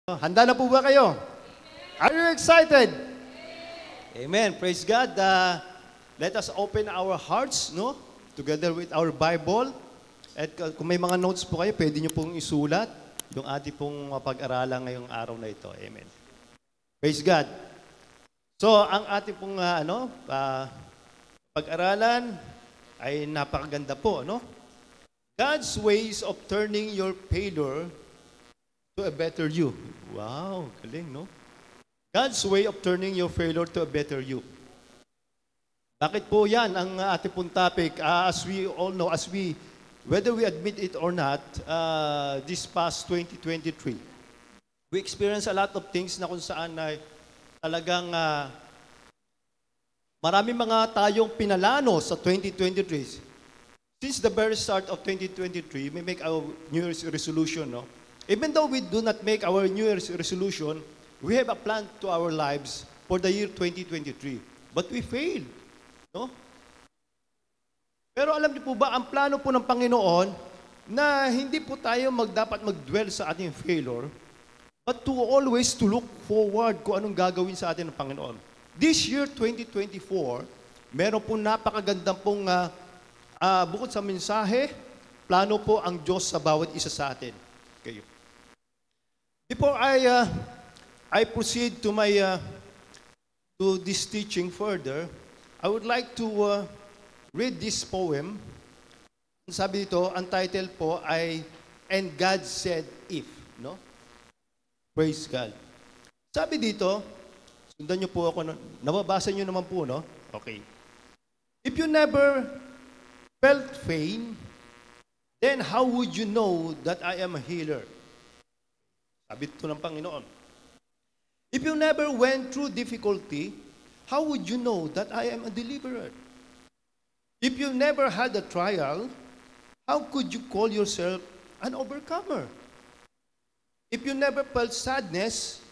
Handa na po ba kayo? Are you excited? Amen. Praise God. Let us open our hearts, no? Together with our Bible. At kung may mga notes po kayo, pwede nyo pong isulat yung ating pong pag-aralan ngayong araw na ito. Amen. Praise God. So, ang ating pong pag-aralan ay napakaganda po, no? God's ways of turning your failure to a better you. Wow, galing, no? God's way of turning your failure to a better you. Bakit po yan ang ating pong topic? As we all know, whether we admit it or not, this past 2023, we experience a lot of things na kung saan ay talagang marami mga tayong pinalano sa 2023. Since the very start of 2023, we make our New Year's resolution, no? Even though we do not make our New Year's resolution, we have a plan to our lives for the year 2023. But we failed. No? Pero alam niyo po ba, ang plano po ng Panginoon na hindi po tayo dapat mag-dwell sa ating failure, but to always to look forward kung anong gagawin sa atin ng Panginoon. This year, 2024, meron po napakagandang pong bukod sa mensahe, plano po ang Diyos sa bawat isa sa atin. Okay. Before I proceed to to this teaching further, I would like to read this poem. Sabi dito, ang title po ay And God Said If, no? Praise God. Sabi dito, sundan niyo po ako, nababasa niyo naman po, no? Okay. If you never felt pain, then how would you know that I am a healer? Sabi ito ng Panginoon. If you never went through difficulty, how would you know that I am a deliverer? If you never had a trial, how could you call yourself an overcomer? If you never felt sadness,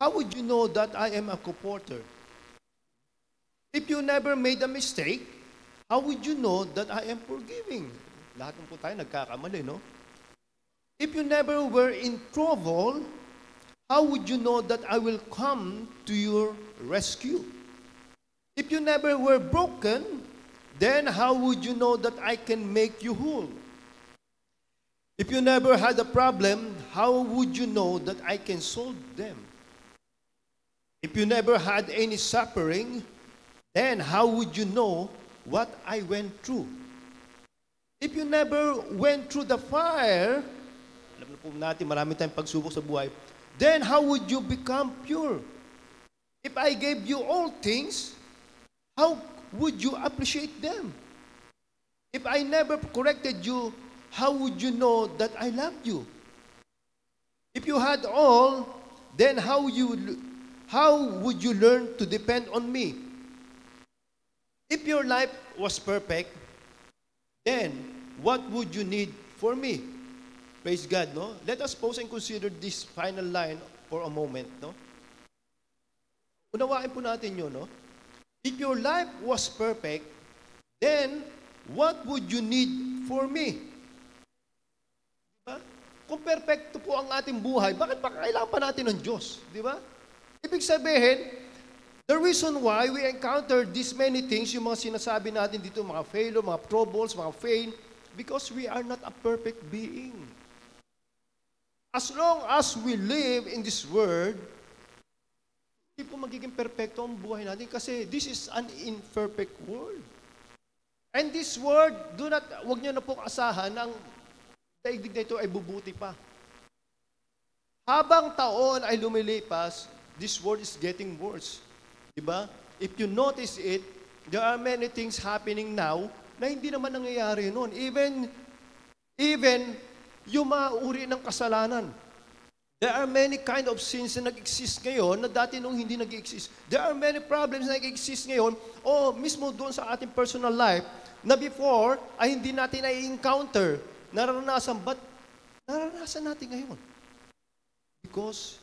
how would you know that I am a comforter? If you never made a mistake, how would you know that I am forgiving? Lahat ng po tayo nagkakamali, no? If you never were in trouble, how would you know that I will come to your rescue? If you never were broken, then how would you know that I can make you whole? If you never had a problem, how would you know that I can solve them? If you never had any suffering, then how would you know what I went through? If you never went through the fire, alam na po natin, marami tayong pagsubok sa buhay, then how would you become pure? If I gave you all things, how would you appreciate them? If I never corrected you, how would you know that I loved you? If you had all, then how would you learn to depend on me? If your life was perfect, then what would you need for me? Praise God, no? Let us pause and consider this final line for a moment, no? Unawain po natin yun, no? If your life was perfect, then what would you need for me? Diba? Kung perfecto po ang ating buhay, bakit pa kailangan pa natin ng Diyos? Diba? Ibig sabihin, the reason why we encounter these many things, yung mga sinasabi natin dito, mga failure, mga troubles, mga pain, because we are not a perfect being. As long as we live in this world, hindi po magiging perfecto ang buhay natin kasi this is an imperfect world. And this world, wag niyo na pong asahan na ang daigdig na ito ay bubuti pa. Habang taon ay lumilipas, this world is getting worse. Diba? If you notice it, there are many things happening now na hindi naman nangyayari noon. Even yung mga uri ng kasalanan. There are many kind of sins na nag-exist ngayon na dati nung hindi nag-exist. There are many problems na nag-exist ngayon o mismo doon sa ating personal life na before ay hindi natin na-encounter, naranasan, but naranasan natin ngayon. Because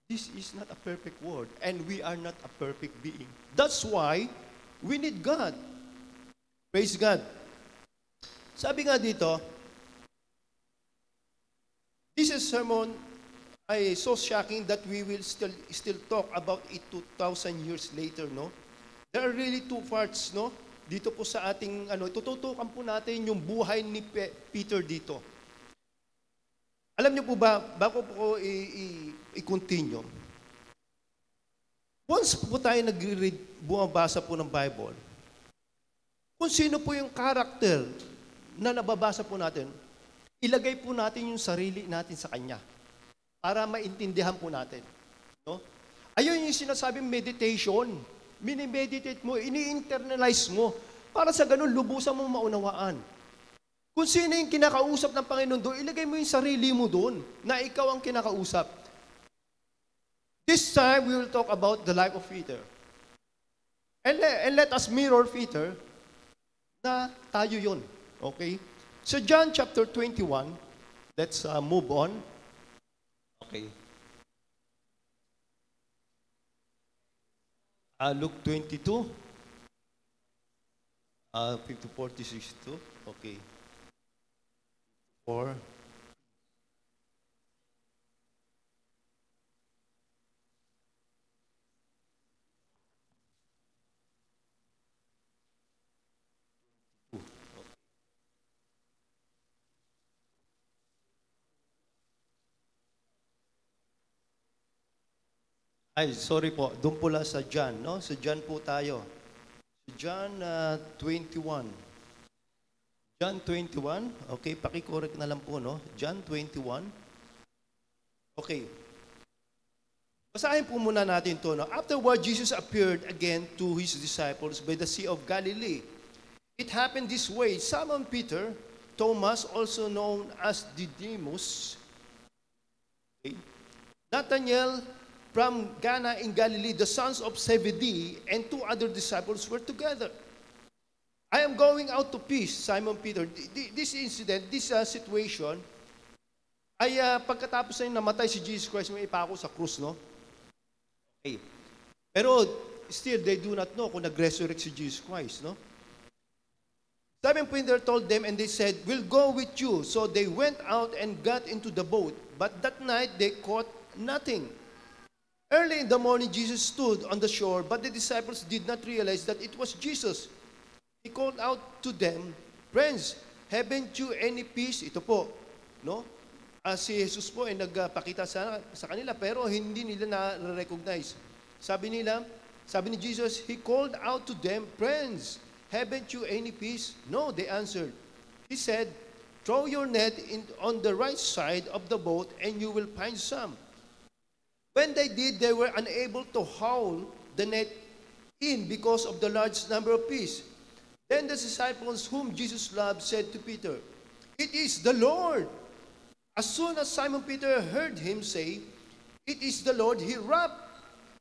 this is not a perfect world and we are not a perfect being. That's why we need God. Praise God. Sabi nga dito, this is sermon ay so shocking that we will still talk about it 2,000 years later, no? There are really two parts, no? Dito po sa ating, tututukan po natin yung buhay ni Peter dito. Alam niyo po ba, bago po i-continue, once po tayo nag-read, bumabasa po ng Bible, kung sino po yung character na nababasa po natin, ilagay po natin yung sarili natin sa Kanya para maintindihan po natin. No? Ayun yung sinasabing meditation. Mini-meditate mo, ini-internalize mo para sa ganun lubusan mo maunawaan. Kung sino yung kinakausap ng Panginoon doon, ilagay mo yung sarili mo doon na ikaw ang kinakausap. This time, we will talk about the life of Peter. And let us mirror Peter na tayo yun. Okay? So John chapter 21, let's move on. Okay. Luke 22, 54 to 62. Okay. 4. Ay, sorry po. Doon pula sa John, no? Sa John po tayo. Sa John 21. John 21. Okay, pakicorrect na lang po, no? John 21. Okay. Basahin po muna natin to, no? Afterward, Jesus appeared again to his disciples by the Sea of Galilee. It happened this way. Simon Peter, Thomas, also known as Didymus, okay, Nathanael from Cana in Galilee, the sons of Zebedee, and two other disciples were together. I am going out to fish, Simon Peter. This incident, this situation, ay pagkatapos na namatay si Jesus Christ, may ipako sa krus, no? Okay. Pero still, they do not know kung nag-resurrect si Jesus Christ, no? Simon Peter told them, and they said, "We'll go with you." So they went out and got into the boat. But that night they caught nothing. Early in the morning, Jesus stood on the shore, but the disciples did not realize that it was Jesus. He called out to them, "Friends, haven't you any fish?" Ito po, no? Si Jesus po ay nagpakita sa kanila, pero hindi nila na-recognize. Sabi ni Jesus, He called out to them, "Friends, haven't you any fish?" "No," they answered. He said, "Throw your net on the right side of the boat, and you will find some." When they did, they were unable to haul the net in because of the large number of fish. Then the disciples whom Jesus loved said to Peter, "It is the Lord." As soon as Simon Peter heard him say, "It is the Lord," he wrapped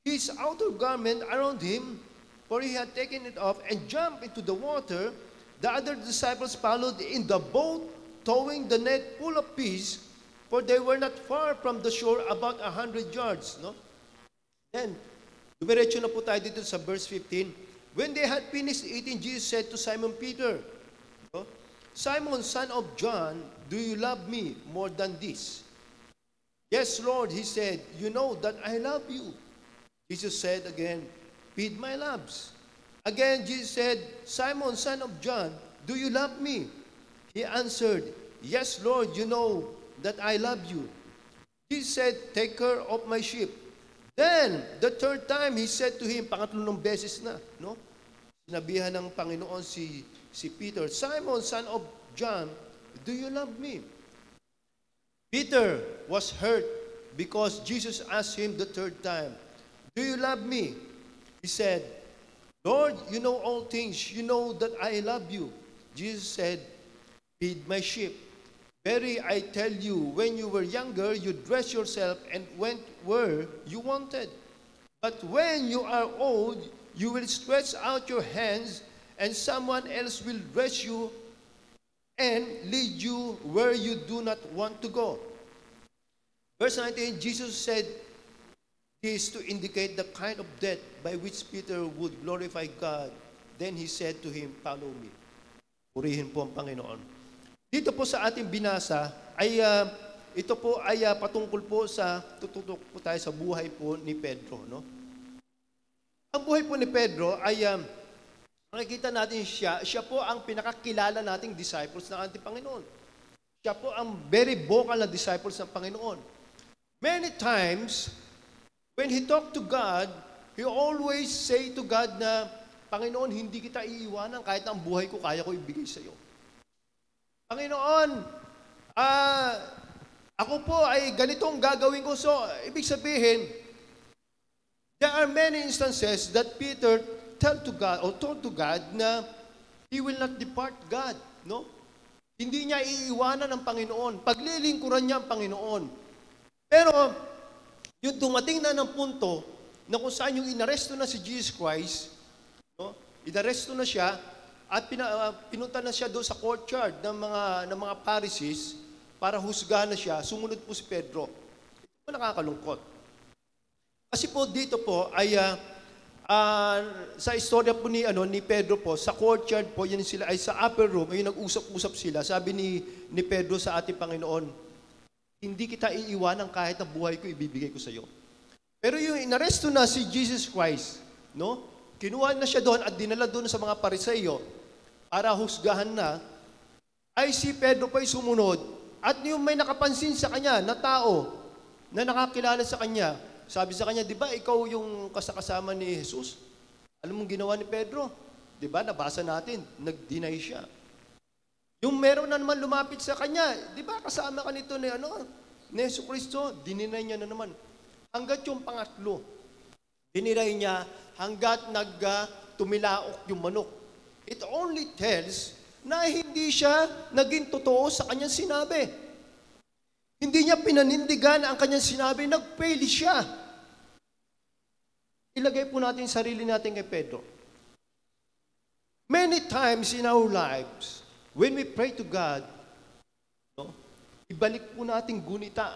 his outer garment around him, for he had taken it off, and jumped into the water. The other disciples followed in the boat, towing the net full of fish, for they were not far from the shore, about 100 yards. No? Then, dumiretso na po tayo dito sa verse 15. When they had finished eating, Jesus said to Simon Peter, no? "Simon, son of John, do you love me more than this?" "Yes, Lord," he said, "you know that I love you." Jesus said again, "Feed my lambs." Again, Jesus said, "Simon, son of John, do you love me?" He answered, "Yes, Lord, you know that I love you." Jesus said, "Take care of my sheep." Then, the third time, he said to him, pangatlong beses na, no? Sinabihan ng Panginoon si Peter, "Simon, son of John, do you love me?" Peter was hurt because Jesus asked him the third time, "Do you love me?" He said, "Lord, you know all things. You know that I love you." Jesus said, "Feed my sheep. Very, I tell you, when you were younger, you dressed yourself and went where you wanted. But when you are old, you will stretch out your hands, and someone else will dress you and lead you where you do not want to go." Verse 19, Jesus said this to indicate the kind of death by which Peter would glorify God. Then he said to him, "Follow me." Purihin po ang Panginoon. Dito po sa ating binasa ay ito po ay patungkol po sa, tututok po tayo sa buhay po ni Pedro, no? Ang buhay po ni Pedro ay, makikita natin siya po ang pinakakilala nating disciples ng ating Panginoon. Siya po ang very vocal na disciples ng Panginoon. Many times, when he talked to God, he always say to God na, Panginoon, hindi kita iiwanan kahit ang buhay ko, kaya ko ibigay sa iyo. Panginoon, ako po ay ganitong gagawin ko. So, ibig sabihin, there are many instances that Peter told to God na he will not depart God, no? Hindi niya iiwanan ng Panginoon. Paglilingkuran niya ang Panginoon. Pero, yung dumating na ng punto na kung saan yung inaresto na si Jesus Christ, no? Inaresto na siya at pinunta na siya doon sa courtyard ng mga Pharisees para husgahan na siya. Sumunod po si Pedro. Ito po nakakalungkot. Kasi po dito po ay sa istorya po ni Pedro po, sa courtyard po, yan sila ay sa upper room, ay nag-usap-usap sila. Sabi ni Pedro sa ating Panginoon, hindi kita iiwanan kahit ang buhay ko ibibigay ko sa iyo. Pero yung inaresto na si Jesus Christ, no? Kinuha na siya doon at dinala doon sa mga Pariseyo para husgahan na, ay si Pedro pa ay sumunod at yung may nakapansin sa kanya na tao na nakakilala sa kanya, sabi sa kanya, di ba ikaw yung kasama ni Jesus? Alam mong ginawa ni Pedro? Di ba, nabasa natin, nag-deny siya. Yung meron na naman lumapit sa kanya, di ba kasama ka nito ni Jesus Cristo? Dininay niya na naman. Hanggat yung pangatlo, dininay niya hanggat tumilaok yung manok. It only tells na hindi siya naging totoo sa kanyang sinabi. Hindi niya pinanindigan ang kanyang sinabi, nag-fail siya. Ilagay po natin sarili natin kay Pedro. Many times in our lives, when we pray to God, no, ibalik po natin gunita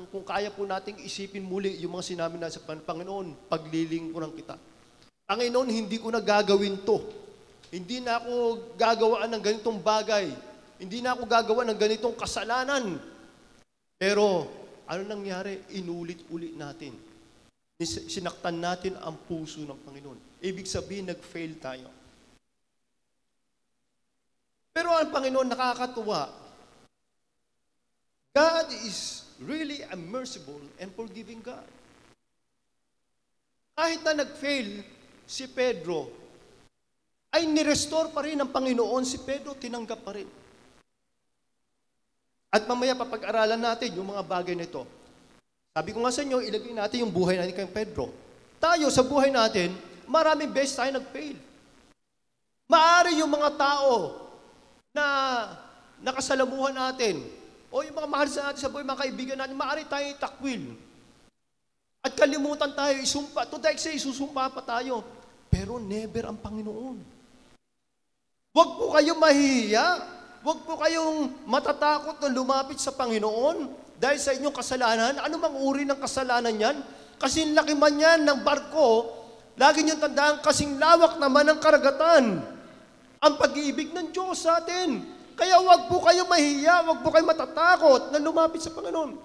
kung kaya po nating isipin muli yung mga sinabi na sa Panginoon, paglilingkuran kita. Panginoon, hindi ko na gagawin to. Hindi na ako gagawaan ng ganitong bagay. Hindi na ako gagawa ng ganitong kasalanan. Pero, ano nangyari? Inulit-ulit natin. Sinaktan natin ang puso ng Panginoon. Ibig sabihin, nag-fail tayo. Pero ang Panginoon nakakatuwa. God is really a merciful and forgiving God. Kahit na nag-fail si Pedro, ay nirestore pa rin ng Panginoon si Pedro, tinanggap pa rin. At mamaya papag-aralan natin yung mga bagay nito. Sabi ko nga sa inyo, ilagay natin yung buhay natin kay Pedro. Tayo sa buhay natin, maraming beses tayo nag-fail. Maari yung mga tao na nakasalamuhan natin, o yung mga mahal sa natin sa buhay, mga kaibigan natin, maari tayo takwil. At kalimutan tayo, isumpa. To the extent, isusumpa pa tayo. Pero never ang Panginoon. Huwag po kayong mahihiya. Huwag po kayong matatakot na lumapit sa Panginoon dahil sa inyong kasalanan. Ano mang uri ng kasalanan yan? Kasing laki man yan ng barko, lagi niyong tandaan, kasing lawak naman ng karagatan. Ang pag-iibig ng Diyos sa atin. Kaya huwag po kayong mahihiya, huwag po kayong matatakot na lumapit sa Panginoon.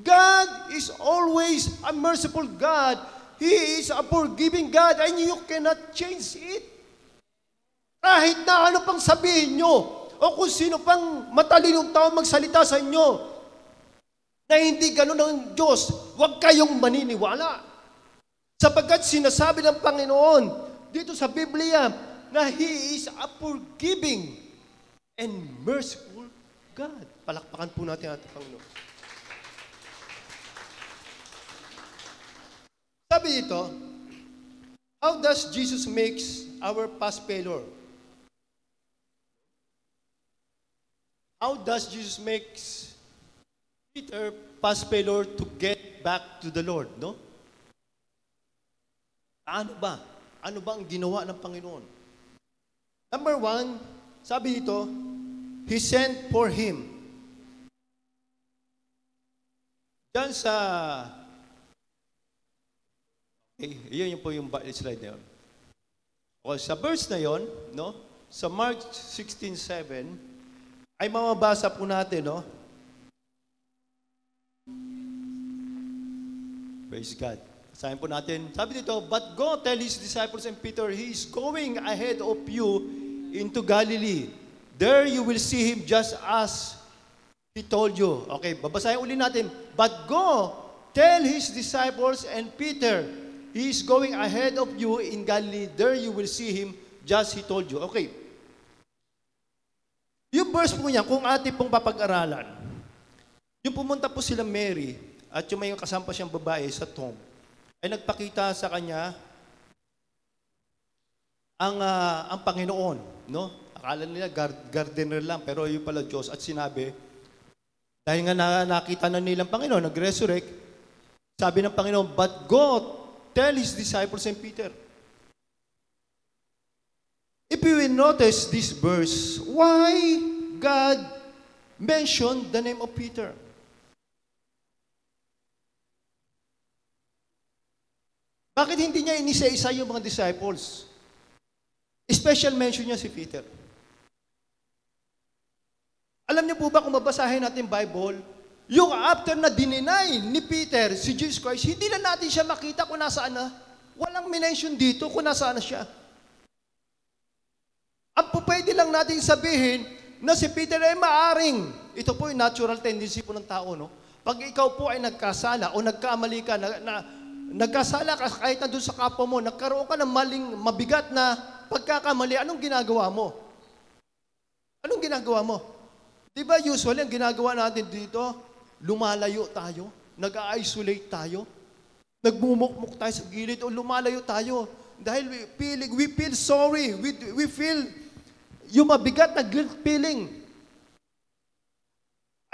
God is always a merciful God. He is a forgiving God and you cannot change it. Kahit na ano pang sabihin nyo, o kung sino pang matalinong tao magsalita sa inyo, na hindi ganun ang Diyos, huwag kayong maniniwala. Sapagkat sinasabi ng Panginoon, dito sa Biblia, na He is a forgiving and merciful God. Palakpakan po natin ang ating Panginoon. Sabi dito, how does Jesus makes our past failure? How does Jesus makes Peter past failure to get back to the Lord, no? Ano ba? Ano ba ang ginawa ng Panginoon? Number one, sabi dito, He sent for him. Diyan sa yun po yung slide na yun. O, sa verse na yun, no? Sa Mark 16:7, ay mamabasa po natin, no? Praise God. Sabi po natin, sabi dito, but go tell his disciples and Peter, he is going ahead of you into Galilee. There you will see him just as he told you. Okay, babasahin uli natin. But go tell his disciples and Peter, he is going ahead of you in Galilee. There you will see him just he told you. Okay. Yung verse po niya, kung ating pong papag-aralan, yung pumunta po sila Mary at yung may kasama siyang babae sa tomb, ay nagpakita sa kanya ang Panginoon, no? Akala nila gardener lang, pero yun pala Diyos. At sinabi, dahil nga nakita na nilang Panginoon, nag-resurrect, sabi ng Panginoon, but God tell his disciples and Peter. If you will notice this verse, why God mentioned the name of Peter? Bakit hindi niya inisa-isa yung mga disciples? Special mention niya si Peter. Alam niyo po ba kung mabasahin natin Bible, yung after na dininay ni Peter si Jesus Christ, hindi na natin siya makita kung nasaan na. Walang mention dito kung nasaan na siya. Ang pwede lang natin sabihin na si Peter ay maaring. Ito po yung natural tendency po ng tao, no? Pag ikaw po ay nagkasala o nagkamali ka, nagkasala ka kahit na doon sa kapwa mo, nagkaroon ka ng maling, mabigat na pagkakamali, anong ginagawa mo? Anong ginagawa mo? Di ba usually ang ginagawa natin dito, lumalayo tayo, nag-isolate tayo, nagmumukmuk tayo sa gilid o lumalayo tayo. Dahil we feel sorry, we feel yung mabigat na guilt feeling.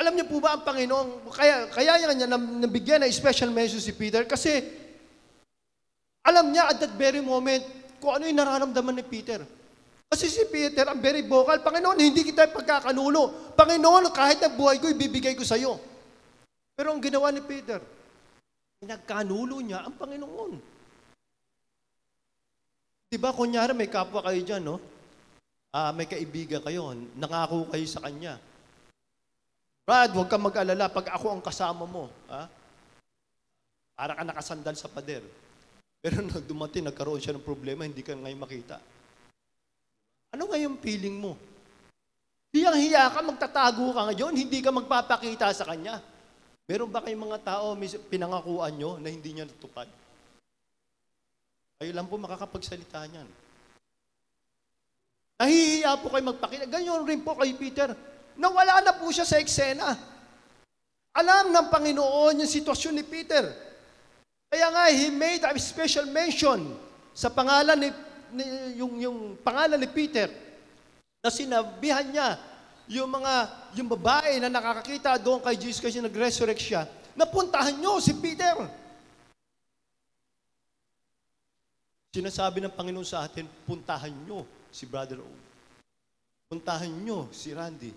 Alam niyo po ba ang Panginoon, kaya niya nabigyan na special mention si Peter kasi alam niya at that very moment kung ano yung nararamdaman ni Peter. Kasi si Peter, ang very vocal, Panginoon, hindi kita pagkakanulo. Panginoon, kahit ang buhay ko, ibibigay ko sa iyo. Pero ang ginawa ni Peter, nagkanulo niya ang Panginoon. Diba, kunyari may kapwa kayo dyan, no? May kaibigan kayo, nangako kayo sa kanya. Brad, huwag kang mag-alala pag ako ang kasama mo. Para ka nakasandal sa pader. Pero nung dumating, nagkaroon siya ng problema, hindi ka ngayon makita. Ano nga yung feeling mo? Hiyang-hiya ka, magtatago ka ngayon, hindi ka magpapakita sa kanya. Meron ba kayong mga tao, may pinangakuan nyo na hindi niya natupad? Kayo lang po makakapagsalita niyan. Nahihiya po kayo magpakita. Ganyan rin po kay Peter. Nawala na po siya sa eksena. Alam ng Panginoon yung sitwasyon ni Peter. Kaya nga, he made a special mention sa pangalan yung pangalan ni Peter na sinabihan niya yung babae na nakakakita doon kay Jesus kasi nag-resurrect siya, napuntahan niyo si Peter. Sinasabi ng Panginoon sa atin, puntahan niyo si Brother O. Puntahan niyo si Randy.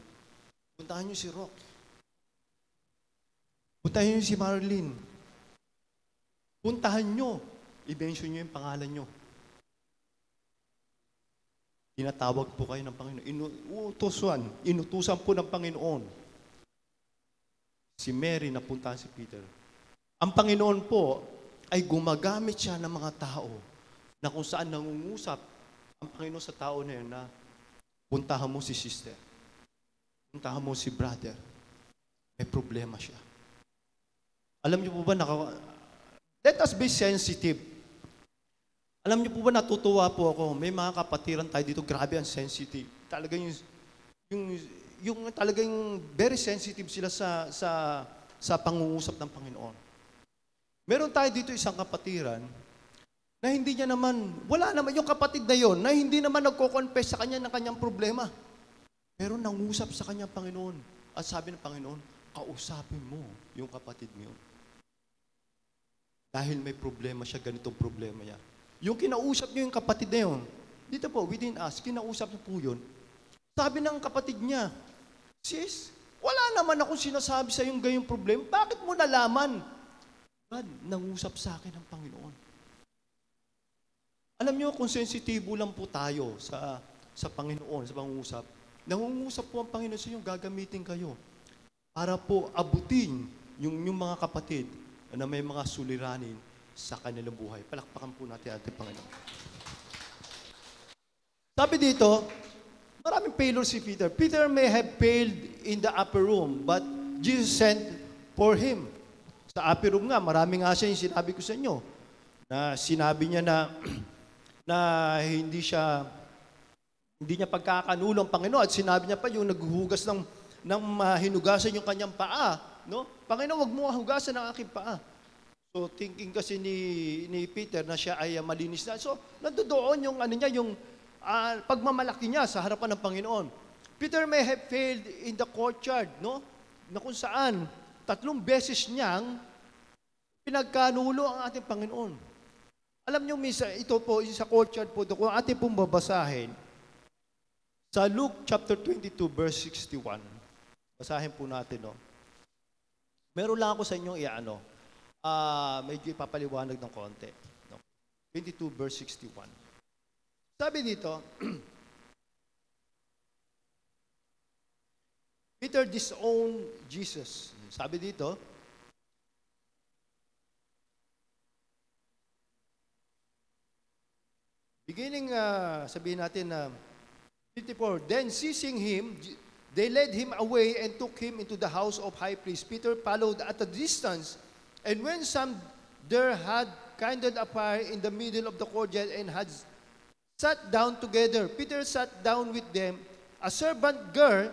Puntahan niyo si Rock. Puntahan niyo si Marlene. Puntahan niyo. I-mention niyo yung pangalan niyo. Tinatawag po kayo ng Panginoon. Inutusan po ng Panginoon. Si Mary napuntahan si Peter. Ang Panginoon po ay gumagamit siya ng mga tao na kung saan nangungusap ang Panginoon sa tao na yun na puntahan mo si sister. Puntahan mo si brother. May problema siya. Alam niyo po ba, let us be sensitive. Alam niyo po ba, natutuwa po ako, may mga kapatiran tayo dito, grabe ang sensitive. Talagang yung talagang very sensitive sila sa pangungusap ng Panginoon. Meron tayo dito isang kapatiran na hindi niya naman, wala naman yung kapatid na yon na hindi naman nagko-confess sa kanya ng kanyang problema. Pero nangusap sa kanya Panginoon. At sabi ng Panginoon, kausapin mo yung kapatid mo yun. Dahil may problema siya, ganitong problema niya. Yung kinausap niyo yung kapatid na yun, dito po, within us, kinausap niyo po yun. Sabi ng kapatid niya, sis, wala naman akong sinasabi sa yung gayong problema. Bakit mo nalaman? God, nangusap sa akin ang Panginoon. Alam niyo, kung sensitibo lang po tayo sa Panginoon, sa pangungusap, nangungusap po ang Panginoon sa inyo, gagamitin kayo para po abutin yung mga kapatid na may mga suliranin sa kanilang buhay. Palakpakan po natin ating Panginoon. Sabi dito, maraming failure si Peter. Peter may have failed in the upper room, but Jesus sent for him. Sa upper room nga, marami nga siya yung sinabi ko sa inyo, na sinabi niya na hindi niya pagkakanulong Panginoon, at sinabi niya pa yung naghuhugas ng hinugasan yung kanyang paa. No? Panginoon, wag mo hugasan ang aking paa. So, thinking kasi ni Peter na siya ay malinis na. So, nandoon yung yung pagmamalaki niya sa harapan ng Panginoon. Peter may have failed in the courtyard, no? Na kung saan 3 beses niyang pinagkanulo ang ating Panginoon. Alam niyo, misa, ito po, sa courtyard po, kung ating pong babasahin, sa Luke chapter 22, verse 61, basahin po natin, no? Meron lang ako sa inyong medyo ipapaliwanag ng konti. No? 22 verse 61. Sabi dito, Peter disowned Jesus. Sabi dito, beginning, sabihin natin na 54, then seizing him, they led him away and took him into the house of high priest. Peter followed at a distance. And when some there had kindled a fire in the middle of the courtyard and had sat down together, Peter sat down with them. A servant girl,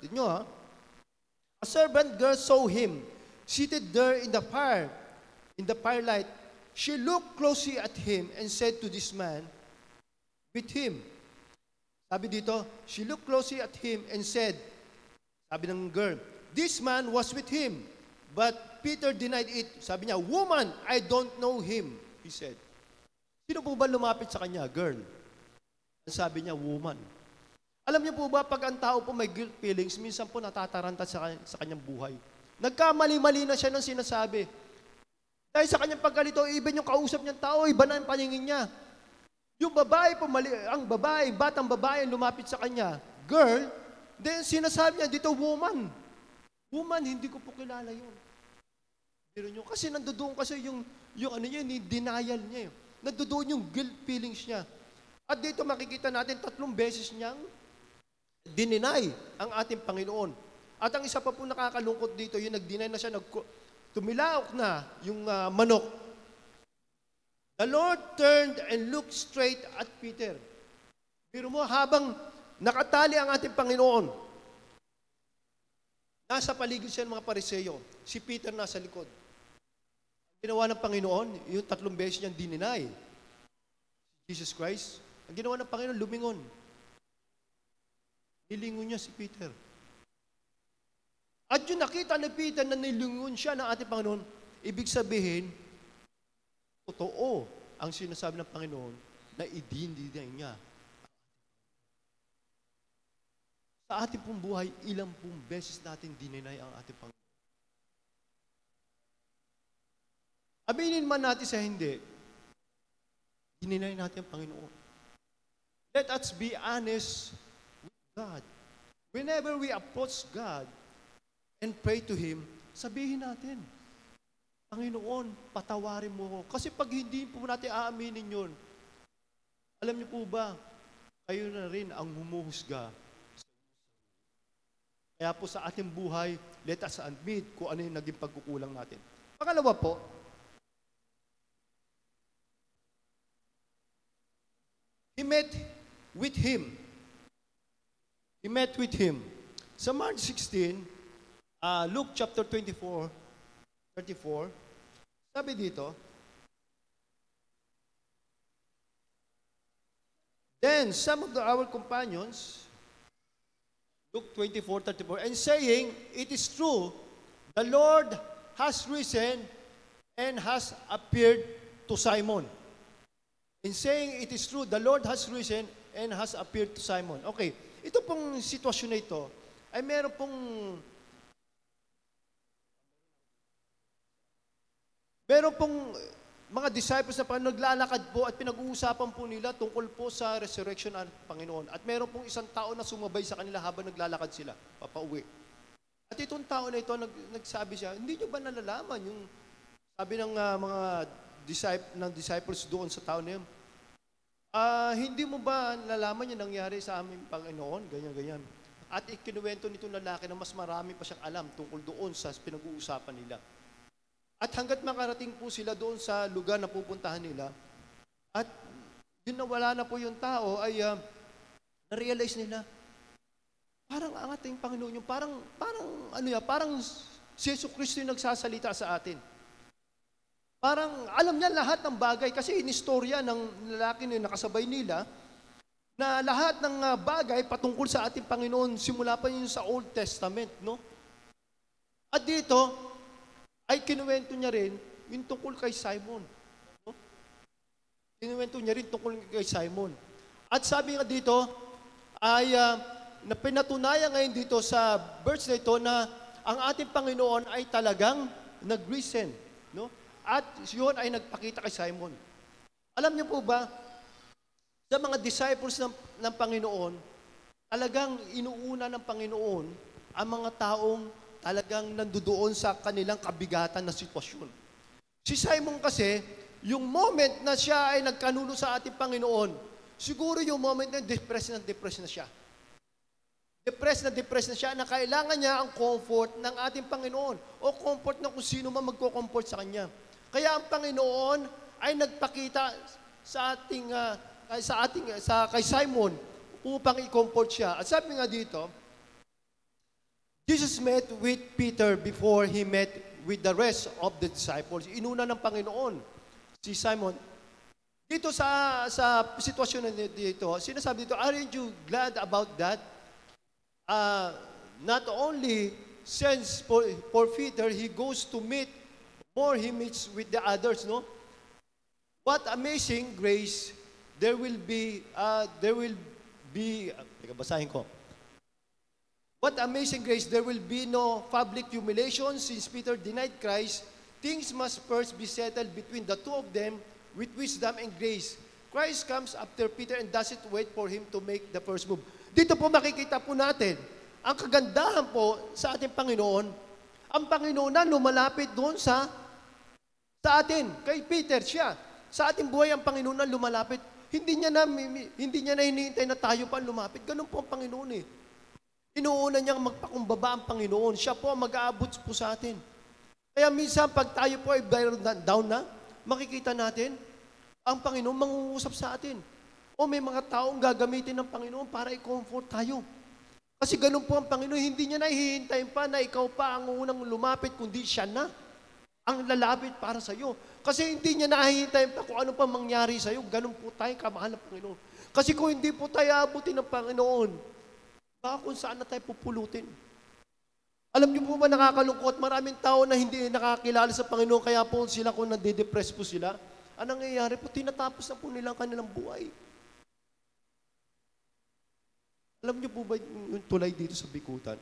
a servant girl saw him seated there in the firelight. She looked closely at him and said to this man with him. Sabi dito, she looked closely at him and said, sabi ng girl, this man was with him. But Peter denied it. Sabi niya, woman, I don't know him, he said. Sino po ba lumapit sa kanya? Girl. Sabi niya, woman. Alam niyo po ba, pag ang tao po may guilt feelings, minsan po natataranta sa kanyang buhay. Nagkamali-mali na siya ng sinasabi. Dahil sa kanyang pagkalito, even yung kausap niyang tao, iba na ang paningin niya. Yung babae po, batang babae lumapit sa kanya, girl, then sinasabi niya, dito woman. Woman, hindi ko po kilala yun. Pero nyo, kasi nandoon kasi yung denial niya. Nandoon yung guilt feelings niya. At dito makikita natin 3 beses niyang dininay ang ating Panginoon. At ang isa pa po nakakalungkot dito, yung nag-deny na siya, tumilaok na yung manok. The Lord turned and looked straight at Peter. Pero mo, habang nakatali ang ating Panginoon, nasa paligid siya ng mga Pariseo, si Peter nasa likod. Ginawa ng Panginoon, yung 3 beses niyang dininay Jesus Christ, ang ginawa ng Panginoon, lumingon. Nilingon niya si Peter. At yung nakita ni Peter na nilingon siya ng ating Panginoon, ibig sabihin, totoo ang sinasabi ng Panginoon na idindiday niya. Sa ating pong buhay, ilang pong beses natin dininay ang ating Panginoon. Aminin man natin sa hindi, dininay natin ang Panginoon. Let us be honest with God. Whenever we approach God and pray to Him, sabihin natin, Panginoon, patawarin mo ko. Kasi pag hindi po natin aaminin yun, alam niyo po ba, kayo na rin ang humuhusga. Kaya po sa ating buhay, let us admit kung ano yung naging pagkukulang natin. Pangalawa po, He met with him. He met with him. Sa Mark 16, Luke chapter 24, 34, sabi dito, then some of our companions, Luke 24, 34, and saying, it is true, the Lord has risen and has appeared to Simon. In saying it is true, the Lord has risen and has appeared to Simon. Okay, ito pong sitwasyon na ito ay meron pong mga disciples na naglalakad po at pinag-uusapan po nila tungkol po sa resurrection ng Panginoon. At meron pong isang tao na sumabay sa kanila habang naglalakad sila, papauwi. At itong tao na ito, nagsabi siya, hindi nyo ba nalalaman yung Sabi ng mga disciples doon sa tao na yun, hindi mo ba nalaman yung nangyari sa aming Panginoon? Ganyan. At ikinuwento nitong lalaki na mas marami pa siyang alam tungkol doon sa pinag-uusapan nila. At hanggat makarating po sila doon sa lugar na pupuntahan nila, at yun na wala na po yung tao, ay na-realize nila, parang ang ating Panginoon yung parang si Yesu Cristo yung nagsasalita sa atin. Parang alam niya lahat ng bagay kasi inistorya ng lalaki na nakasabay nila na lahat ng bagay patungkol sa ating Panginoon simula pa yun sa Old Testament, no? At dito ay kinuwento niya rin yung tungkol kay Simon. No? Kinuwento niya rin tungkol kay Simon. At sabi nga dito ay na pinatunayan ngayon dito sa verse na ito na ang ating Panginoon ay talagang nag-risen, no? At yun ay nagpakita kay Simon. Alam niyo po ba, sa mga disciples ng Panginoon, talagang inuuna ng Panginoon ang mga taong talagang nandoon sa kanilang kabigatan na sitwasyon. Si Simon kasi, yung moment na siya ay nagkanuno sa ating Panginoon, siguro yung moment na depressed na siya. Depressed na siya na kailangan niya ang comfort ng ating Panginoon o comfort ng kung sino man magko-comfort sa kanya. Kaya ang Panginoon ay nagpakita kay Simon upang i-comfort siya. At sabi nga dito, Jesus met with Peter before he met with the rest of the disciples. Inuna ng Panginoon si Simon. Dito sa sitwasyon na dito, sinasabi dito, aren't you glad about that? Not only since for Peter, he goes to meet more, he meets with the others, no? What amazing grace there will be, basahin ko. What amazing grace, there will be no public humiliation since Peter denied Christ. Things must first be settled between the two of them with wisdom and grace. Christ comes after Peter and doesn't wait for him to make the first move. Dito po makikita po natin, ang kagandahan po sa ating Panginoon, ang Panginoon na lumalapit doon sa atin. Kay Peter siya. Sa ating buhay, ang Panginoon na lumalapit. Hindi niya na hinihintay na tayo pa lumapit. Ganun po ang Panginoon eh. Inuuna niyang magpakumbaba ang Panginoon. Siya po ang mag-aabot po sa atin. Kaya minsan, pag tayo po ay down na, makikita natin, ang Panginoon mangungusap sa atin. O may mga taong gagamitin ng Panginoon para i-comfort tayo. Kasi ganun po ang Panginoon, hindi niya nahihintayin pa na ikaw pa ang unang lumapit, kundi siya na ang lalapit para sa iyo. Kasi hindi niya nahihintayin pa kung ano pa mangyari sa iyo. Ganun po tayo, kamahal ng Panginoon. Kasi kung hindi po tayo abutin ng Panginoon, baka kung saan na tayo pupulutin. Alam niyo po ba nakakalungkot? Maraming tao na hindi nakakilala sa Panginoon, kaya po sila kung nade-depress po sila. Anong nangyayari po? Tinatapos na po nilang kanilang buhay. Alam niyo po ba yung tulay dito sa Bikutan?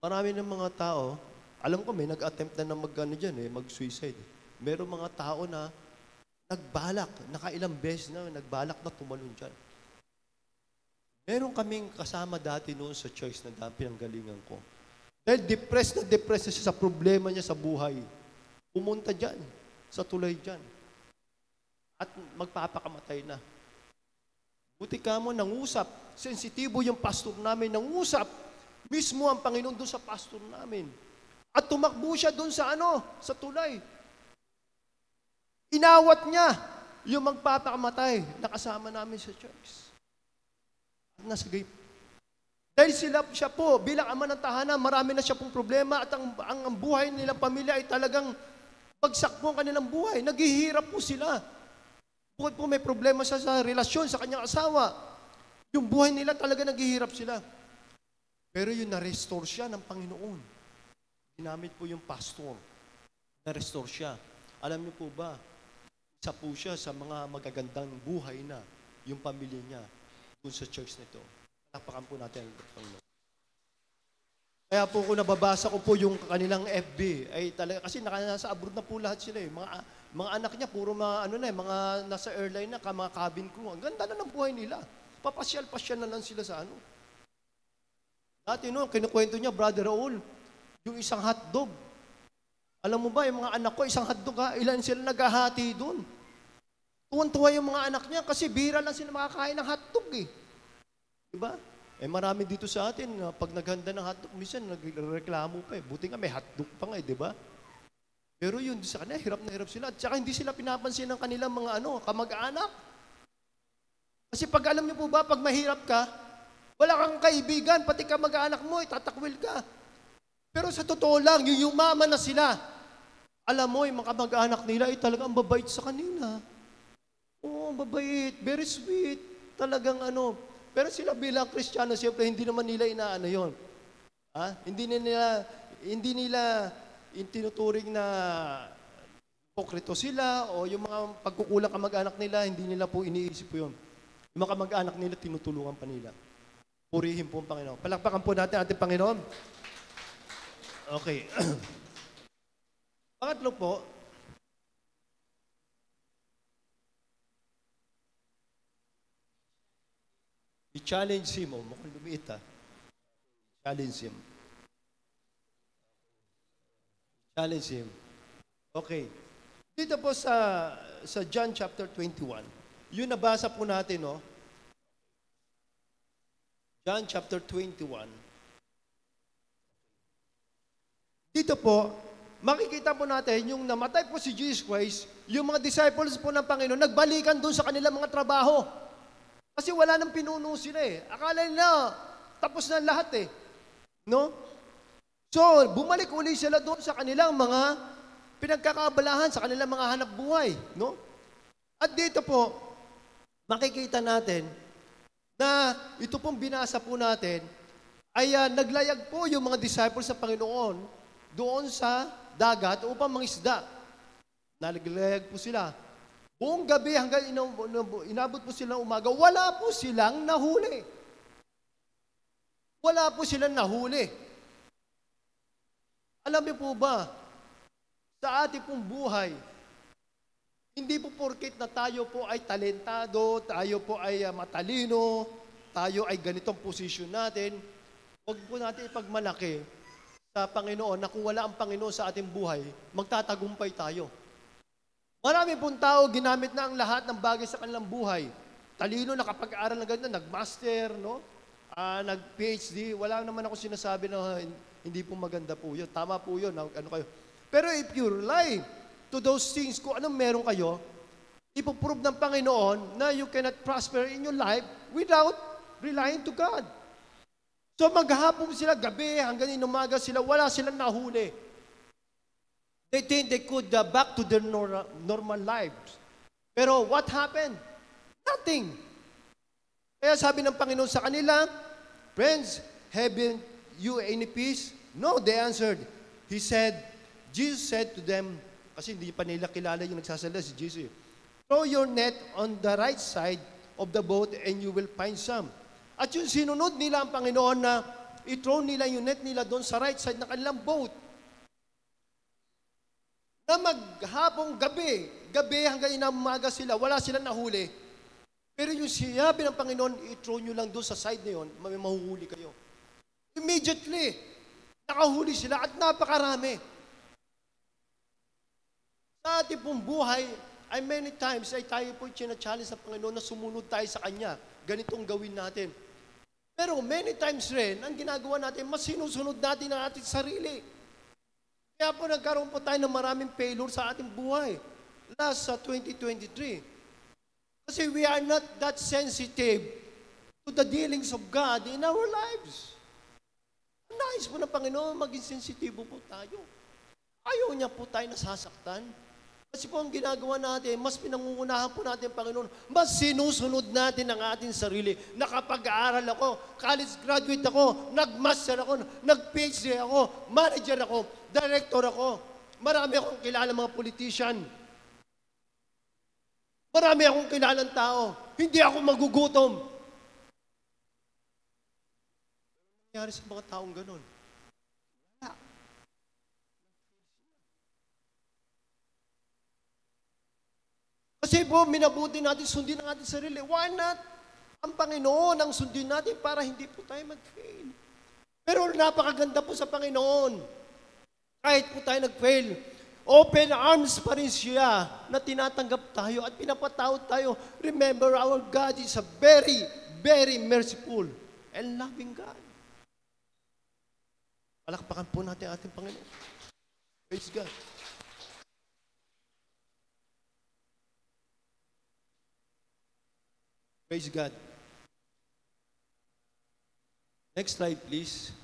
Marami ng mga tao, alam ko may nag-attempt na mag-suicide. Meron mga tao na nagbalak, nakailang beses na nagbalak na tumalon dyan. Meron kaming kasama dati noon sa church na pinanggalingan ko. Dahil depressed na siya sa problema niya sa buhay. Pumunta dyan, sa tulay dyan. At magpapakamatay na. Buti ka mo, nangusap. Sensitibo yung pastor namin, nangusap. Mismo ang Panginoon doon sa pastor namin. At tumakbo siya doon sa tulay. Inawat niya yung magpapakamatay na kasama namin sa church. Nasa gate. Dahil siya po, bilang ama ng tahanan, marami na siya pong problema at ang buhay nilang pamilya ay talagang bagsak po ang kanilang buhay. Naghihirap po sila. Bukod po may problema siya sa relasyon sa kanyang asawa. Yung buhay nila talaga naghihirap sila. Pero yung na-restore siya ng Panginoon. Ginamit po yung pastor. Na-restore siya. Alam niyo po ba, isa po siya sa mga magagandang buhay na yung pamilya niya doon sa church nito. Napakan po natin ang Panginoon. Kaya po kung nababasa ko po yung kanilang FB, ay talaga, kasi nasa abroad na po lahat sila eh. Mga anak niya, puro mga nasa airline na, mga cabin crew. Ang ganda na ng buhay nila. Papasyal-pasyal na lang sila sa Dati kinukwento niya, Brother Raul, yung isang hotdog. Alam mo ba, yung mga anak ko, isang hotdog ha, ilan sila naghahati doon. Tuwan-tuwa yung mga anak niya kasi bihira lang sila makakain ng hotdog eh. Diba? Marami dito sa atin, pag naghanda ng hotdog, minsan nagreklamo pa eh. Buti nga may hotdog pa nga eh, diba? Pero yun, sa kanila, hirap na hirap sila. At saka hindi sila pinapansin ng kanilang mga kamag-anak. Kasi pag alam niyo po ba, pag mahirap ka, wala kang kaibigan, pati kamag-anak mo, tatakwil ka. Pero sa totoo lang, yung yumaman na sila, alam mo, yung mga kamag-anak nila, talagang babait sa kanila. Oo, babait, very sweet, talagang Pero sila bilang Kristiyano, siyempre, hindi naman nila inaano yun. Hindi nila tinuturing na hipokrito sila o yung mga pagkukulang kamag-anak nila, hindi nila po iniisip po yun. Yung mga kamag-anak nila, tinutulungan pa nila. Purihin po ang Panginoon. Palakpakan po natin ating Panginoon. Okay. Pangatlo po, i-challenge him. Mukhang lumiit Challenge him. Challenge him. Okay. Dito po sa John chapter 21, yun nabasa po natin, John chapter 21. Dito po, makikita po natin yung namatay po si Jesus Christ, yung mga disciples po ng Panginoon, nagbalikan doon sa kanilang mga trabaho. Kasi wala nang pinuno sila eh. Akala nila, tapos na lahat eh. No? So, bumalik uli sila doon sa kanilang mga pinagkakabalahan, sa kanilang mga hanap buhay. No? At dito po, makikita natin na ito pong binasa po natin, ay naglayag po yung mga disciples sa Panginoon doon sa dagat upang mangisda. Naglayag po sila. Buong gabi hanggang inabot po sila umaga, wala po silang nahuli. Wala po silang nahuli. Alam niyo po ba, sa ating pong buhay, hindi po porket na tayo po ay talentado, tayo po ay matalino, tayo ay ganitong posisyon natin, huwag po natin ipagmalaki sa Panginoon na kung wala ang Panginoon sa ating buhay, magtatagumpay tayo. Marami pong tao, ginamit na ang lahat ng bagay sa kanilang buhay. Talino, nakapag-aral na ganito, nag-master, nag-PhD. Wala naman ako sinasabi na hindi po maganda po yun. Tama po yun. Kayo. Pero if you rely to those things, kung anong meron kayo, ipoprove ng Panginoon na you cannot prosper in your life without relying to God. So maghapon sila, gabi, hanggang inumaga sila, wala silang nahuli. They think they could back to their normal lives. Pero what happened? Nothing. Kaya sabi ng Panginoon sa kanila, friends, haven't you any peace? No, they answered. Jesus said to them, kasi hindi pa nila kilala yung nagsasalita si Jesus. Throw your net on the right side of the boat and you will find some. At yung sinunod nila ang Panginoon na i-throw nila yung net nila doon sa right side ng kanilang boat. Na maghapong gabi hanggang inamaga sila, wala silang nahuli. Pero yung sinabi ng Panginoon, i-throw nyo lang doon sa side na yun, may mahuhuli kayo. Immediately, nakahuli sila at napakarami. Sa ating pong buhay, ay many times ay tayo po challenge sa Panginoon na sumunod tayo sa Kanya. Ganitong gawin natin. Pero many times rin, ang ginagawa natin, mas sinusunod natin ang ating sarili. Kaya po nagkaroon po tayo ng maraming failure sa ating buhay. Last sa 2023. Kasi we are not that sensitive to the dealings of God in our lives. Nais po ng Panginoon, maging sensitibo po tayo. Ayaw niya po tayo nasasaktan. Kasi po ang ginagawa natin, mas pinangungunahan po natin, Panginoon, mas sinusunod natin ang ating sarili. Nakapag-aaral ako, college graduate ako, nag-master ako, nag-PhD ako, manager ako, director ako. Marami akong kilala mga politician. Marami akong kilalang tao. Hindi ako magugutom. Ano nangyari sa mga taong ganon? Kasi po, minabuti natin, sundin ang ating sarili. Why not? Ang Panginoon ang sundin natin para hindi po tayo mag-fail. Pero napakaganda po sa Panginoon. Kahit po tayo nag-fail, Open arms pa rin siya na tinatanggap tayo at pinapatawad tayo. Remember, our God is a very, very merciful and loving God. Palakpakan po natin ating Panginoon. Praise God. Praise God. Next slide, please.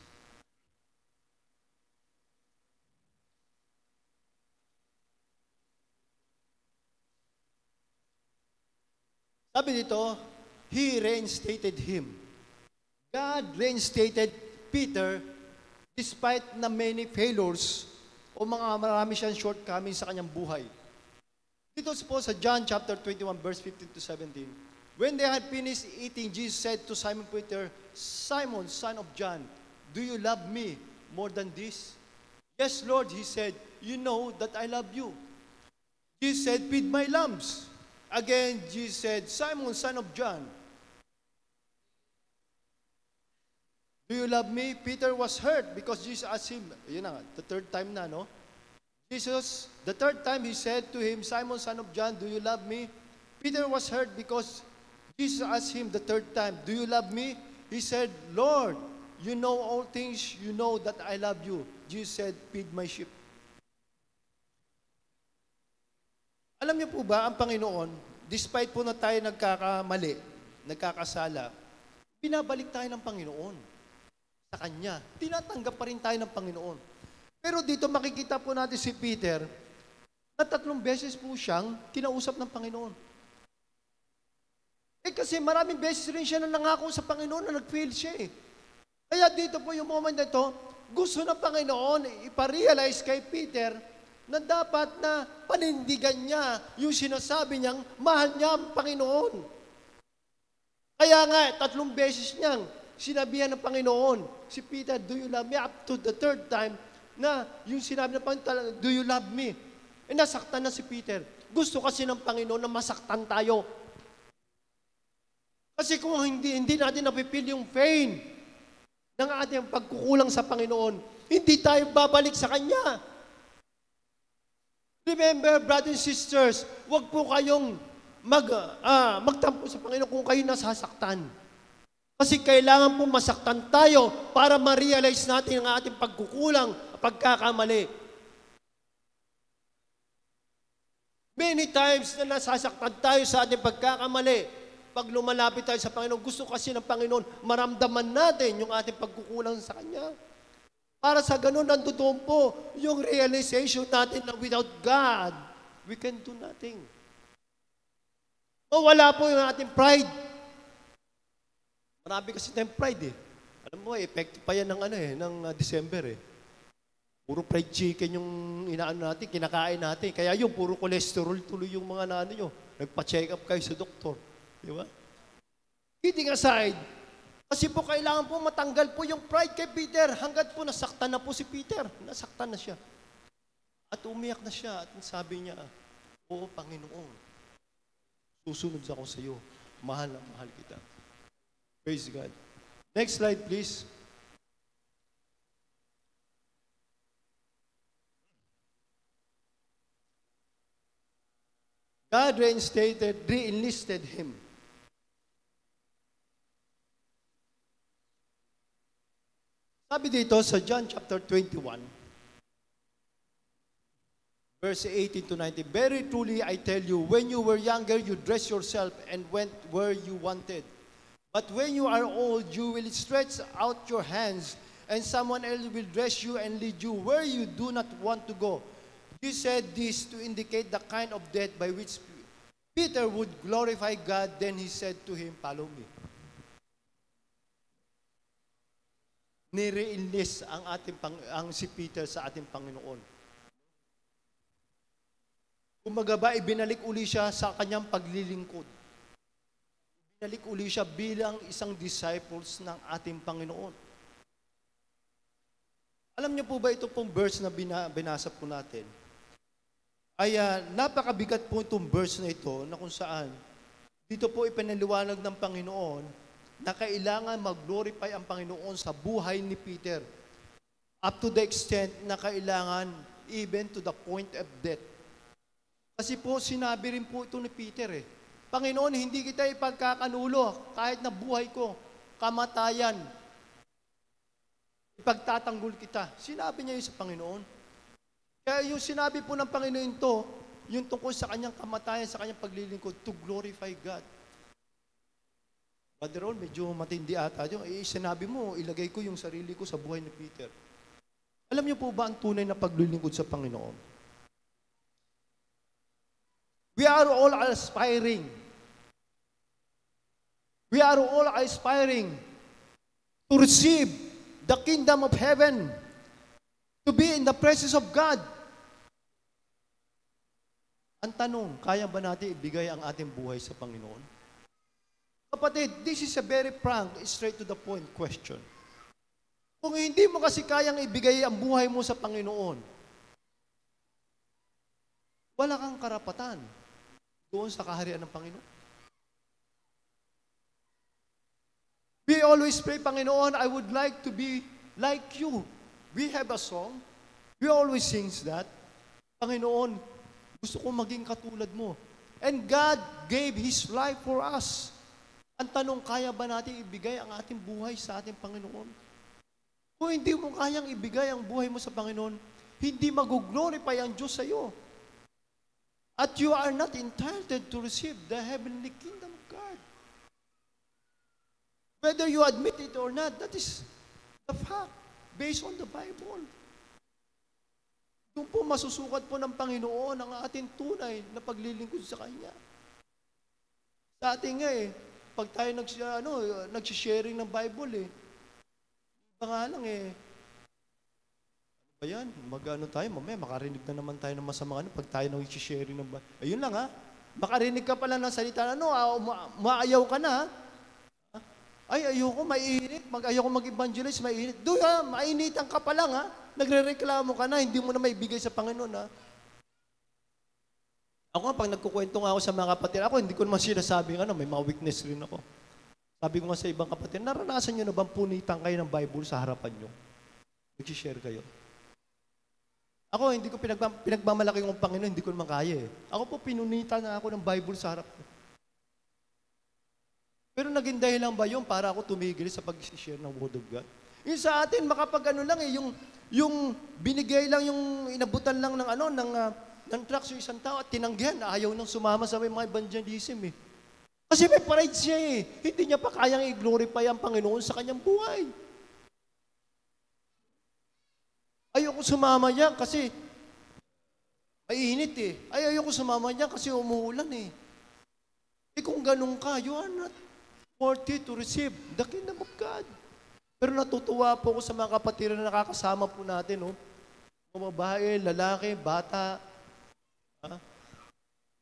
Sabi dito, He reinstated him. God reinstated Peter despite na many failures o marami siyang shortcomings sa kanyang buhay. Dito po sa John chapter 21 verse 15 to 17. When they had finished eating, Jesus said to Simon Peter, Simon, son of John, do you love me more than this? Yes, Lord, he said, you know that I love you. Jesus said, feed my lambs. Again, Jesus said, Simon, son of John, do you love me? Peter was hurt because Jesus asked him, yun na, the third time na, no? Jesus, the third time he said to him, Simon, son of John, do you love me? Peter was hurt because Jesus asked him the third time, do you love me? He said, Lord, you know all things, you know that I love you. Jesus said, feed my sheep. Alam niyo po ba, ang Panginoon, despite po na tayo nagkakamali, nagkakasala, binabalik tayo ng Panginoon sa Kanya. Tinatanggap pa rin tayo ng Panginoon. Pero dito makikita po natin si Peter na 3 beses po siyang kinausap ng Panginoon. Kasi maraming beses rin siya na nangako sa Panginoon na nag-fail siya eh. Kaya dito po yung moment na ito, gusto ng Panginoon iparealize kay Peter na dapat na panindigan niya yung sinasabi niyang mahal niya ang Panginoon. Kaya nga, 3 beses niyang sinabihan ng Panginoon, si Peter, do you love me? Up to the 3rd time na yung sinabi ng Panginoon, do you love me? Nasaktan na si Peter. Gusto kasi ng Panginoon na masaktan tayo. Kasi kung hindi natin napipil yung pain ng ating pagkukulang sa Panginoon, hindi tayo babalik sa Kanya. Remember, brothers and sisters, huwag po kayong magtampo sa Panginoon kung kayo nasasaktan. Kasi kailangan po masaktan tayo para ma-realize natin ang ating pagkukulang, pagkakamali. Many times na nasasaktan tayo sa ating pagkakamali. Pag lumalapit tayo sa Panginoon, gusto kasi ng Panginoon, maramdaman natin yung ating pagkukulang sa Kanya. Para sa ganun, nandoon po yung realization natin na without God, we can do nothing. Mawala po yung ating pride. Marami kasi tayong pride eh. Alam mo, effective pa yan ng December eh. Puro fried chicken yung inaano natin, kinakain natin. Kaya yung puro cholesterol tuloy yung mga nano nyo. Nagpa-check up kayo sa doktor. Di ba? Kidding aside, kasi po kailangan po matanggal po yung pride kay Peter. Hanggat po nasaktan na po si Peter. Nasaktan na siya. At umiyak na siya. At sabi niya, oo, Panginoon, susunod ako sa iyo. Mahal na mahal kita. Praise God. Next slide, please. God re-enlisted him. Sabi dito sa John chapter 21, verse 18 to 19, very truly I tell you, when you were younger, you dressed yourself and went where you wanted. But when you are old, you will stretch out your hands, and someone else will dress you and lead you where you do not want to go. He said this to indicate the kind of death by which Peter would glorify God. Then he said to him, follow me. Nire-enlist ang si Peter sa ating Panginoon. Kumbaga ba, ibinalik uli siya sa kanyang paglilingkod. Ibinalik uli siya bilang isang disciples ng ating Panginoon. Alam niyo po ba ito pong verse na binasa po natin? Ay napakabigat po itong verse na ito na kung saan dito po ipinaliwanag ng Panginoon na kailangan mag-glorify ang Panginoon sa buhay ni Peter. Up to the extent na kailangan even to the point of death. Kasi po, sinabi rin po ito ni Peter Panginoon, hindi kita ipagkakanulo kahit na buhay ko, kamatayan. Ipagtatanggol kita. Sinabi niya yun sa Panginoon. Kaya yung sinabi po ng Panginoon ito, yung tungkol sa kanyang kamatayan, sa kanyang paglilingkod, to glorify God. Brother Ron, medyo matindi ata yun. Sinabi mo, ilagay ko yung sarili ko sa buhay ni Peter. Alam niyo po ba ang tunay na paglilingkod sa Panginoon? We are all aspiring. We are all aspiring to receive the kingdom of heaven, to be in the presence of God. Ang tanong, kaya ba natin ibigay ang ating buhay sa Panginoon? Kapatid, this is a very frank, straight to the point question. Kung hindi mo kasi kayang ibigay ang buhay mo sa Panginoon, wala kang karapatan doon sa kaharian ng Panginoon. We always pray, Panginoon, I would like to be like you. We have a song. We always sing that. Panginoon, gusto ko maging katulad mo. And God gave His life for us. Ang tanong, kaya ba natin ibigay ang ating buhay sa ating Panginoon? Kung hindi mo kayang ibigay ang buhay mo sa Panginoon, hindi mag-glorify ang Diyos sa iyo. At you are not entitled to receive the heavenly kingdom of God. Whether you admit it or not, that is the fact, based on the Bible. Doon po masusukat po ng Panginoon ang ating tunay na paglilingkod sa Kanya. Sa ating pag tayo nagsisharing ng Bible iba nga lang ano ba yan? Mag-ano tayo, mamaya makarinig na naman tayo ng masamang pag tayo nagsisharing ng Bible. Ayun lang makarinig ka pala ng salita maayaw ka na Ay, ayoko mainit. Ayoko mag-evangelize, mainit. Mainitan ka pa lang Nagre-reklamo ka na, hindi mo na maibigay sa Panginoon Ako nga, pag nagkukwento nga ako sa mga kapatid, hindi ko naman sinasabi may mga weakness rin ako. Sabi ko nga sa ibang kapatid, naranasan nyo na bang punitan kayo ng Bible sa harapan nyo? Mag-share kayo. Ako, hindi ko pinagmamalaki ng Panginoon, hindi ko naman kaya Ako po, pinunitan na ako ng Bible sa harap ko. Pero naging dahilan ba yun para ako tumigil sa pag-share ng Word of God? Yung sa atin, makapag yung binigay lang, yung inabutan lang ng tracts yung isang tao at tinanggihan, ayaw nang sumama sa mga evangelism Kasi may pride siya Hindi niya pa kayang i-glorify ang Panginoon sa kanyang buhay. Ayoko sumama niya kasi mainit ayoko sumama niya kasi umuulan kung ganun ka, you are not worthy to receive the kingdom of God. Pero natutuwa po ako sa mga kapatid na nakakasama po natin, mga babae, lalaki, bata,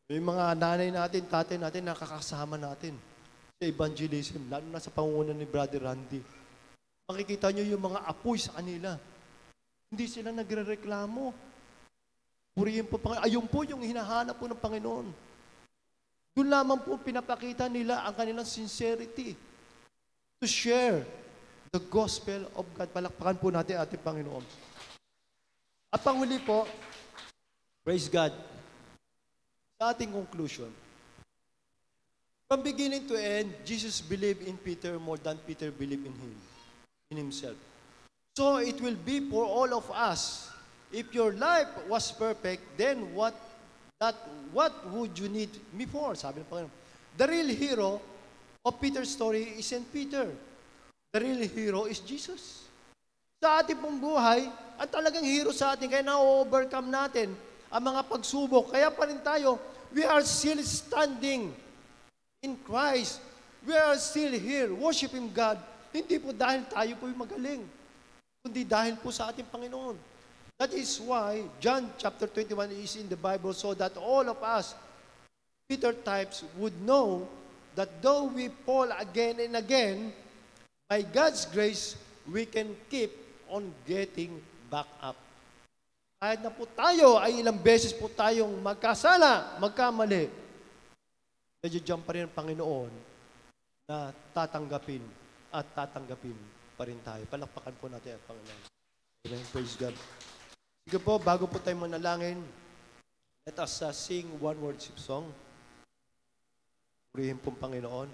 yung mga nanay natin, tatay natin, nakakasama natin sa evangelism, lalo na sa pangunguna ni Brother Randy. Makikita nyo yung mga apoy sa kanila. Hindi sila nagre-reklamo. Purihin po Panginoon. Ayun po yung hinahanap po ng Panginoon. Doon lamang po pinapakita nila ang kanilang sincerity to share the gospel of God. Palakpakan po natin ating Panginoon. At panghuli po, praise God, sa ating conclusion, from beginning to end, Jesus believed in Peter more than Peter believed in himself. So it will be for all of us. If your life was perfect, then what would you need me for? Sabi ng Panginoon. The real hero of Peter's story isn't Peter. The real hero is Jesus. Sa ating pong buhay, ang talagang hero sa atin, kaya na-overcome natin ang mga pagsubok. Kaya pa rin tayo, we are still standing in Christ. We are still here, worshiping God. Hindi po dahil tayo po magaling, kundi dahil po sa ating Panginoon. That is why John chapter 21 is in the Bible so that all of us, Peter types, would know that though we fall again and again, by God's grace, we can keep on getting back up. Kahit na po tayo ay ilang beses po tayong magkasala, magkamali, nandiyan pa rin ang Panginoon na tatanggapin pa rin tayo. Palakpakan po natin ang Panginoon. Amen. Praise God. Sige po, bago po tayo manalangin, let us sing one worship song. Purihin pong Panginoon.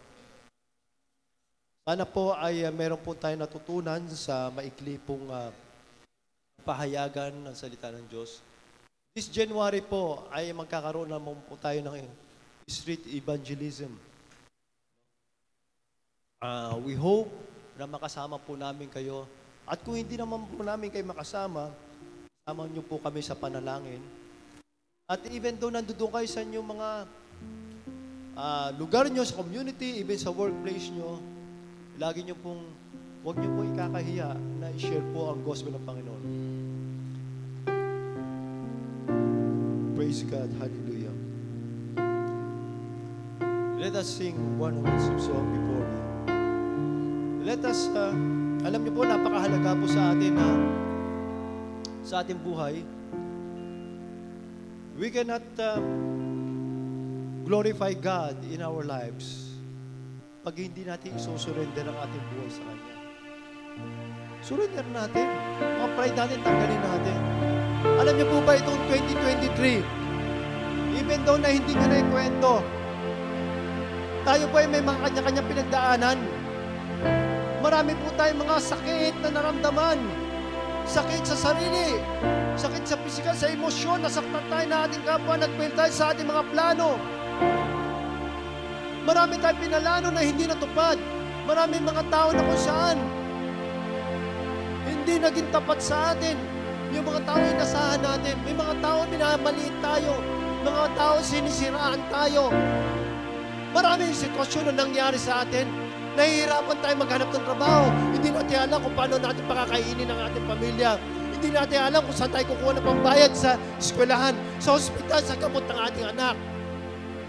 Sana po ay meron po tayo natutunan sa maikli pong pahayagan ng salita ng Diyos. This January po ay magkakaroon naman po tayo ng street evangelism. We hope na makasama po namin kayo. At kung hindi naman po namin kayo makasama, sama niyo po kami sa panalangin. At even though nandoon kayo sa inyong mga lugar nyo, sa community, even sa workplace nyo, lagi nyo pong, huwag nyo pong ikakahiya na i-share po ang gospel ng Panginoon. Praise God. Hallelujah. Let us sing one worship song before we. Let us, alam niyo po, napakahalaga po sa atin na sa ating buhay. We cannot glorify God in our lives pag hindi natin isusurrender ang ating buhay sa Kanya. Surrender natin. Mga pride natin, tanggalin natin. Alam niyo po ba itong 2023, even though na hindi nyo na ikwento, tayo po ay may mga kanya-kanyang pinagdaanan. Marami po tayong mga sakit na naramdaman. Sakit sa sarili, sakit sa pisikal, sa emosyon, nasaktan tayo na ating kapwa, nag-fail tayo sa ating mga plano. Marami tayong pinalano na hindi natupad. Marami mga tao na kung saan hindi naging tapat sa atin. Yung mga tao inasahan natin. May mga tao minamaliit tayo. Mga tao sinisiraan tayo. Maraming sitwasyon na nangyari sa atin. Nahihirapan tayo maghanap ng trabaho. Hindi natin alam kung paano natin pakakainin ang ating pamilya. Hindi natin alam kung saan tayo kukuha ng pambayad sa eskwelahan, sa ospital, sa gamot ng ating anak.